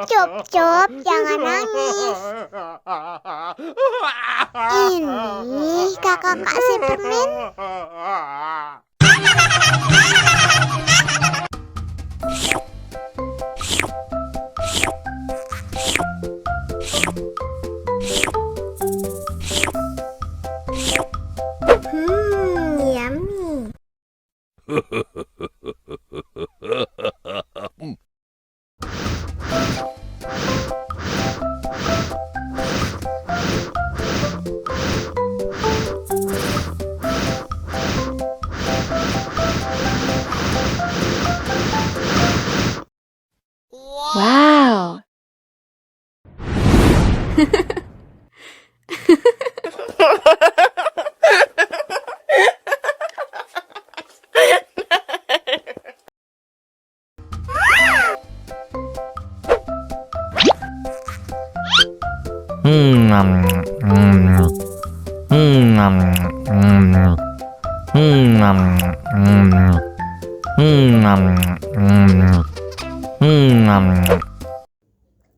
Cup, cup, jangan nangis. Ini kakak kasih permen. Yummy. Wow.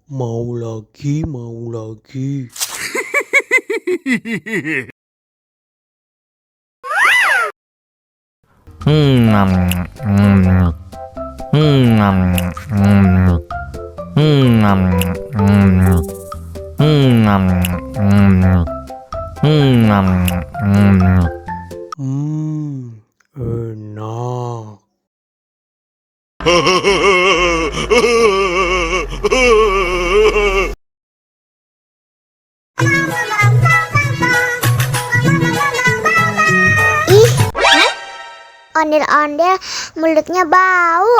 Mau lagi, mau lagi. Enak. Ih, ondel-ondel mulutnya bau.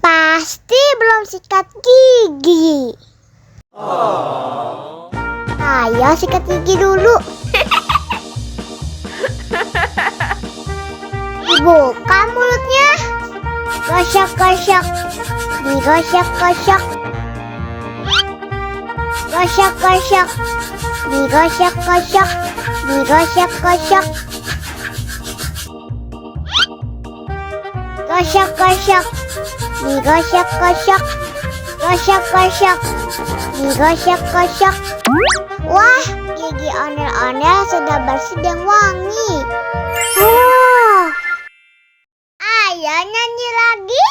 Pasti belum sikat gigi. Ayo sikat gigi dulu. Dibuka mulutnya. Gosok-gosok. Digosok-gosok. Gosok-gosok. Digosok-gosok. Digosok-gosok. Gosok-gosok. Digosok-gosok. Gosok-gosok. Digosok-gosok. Wah, gigi ondel-ondel sudah bersih dan wangi. Ayo nyanyi lagi.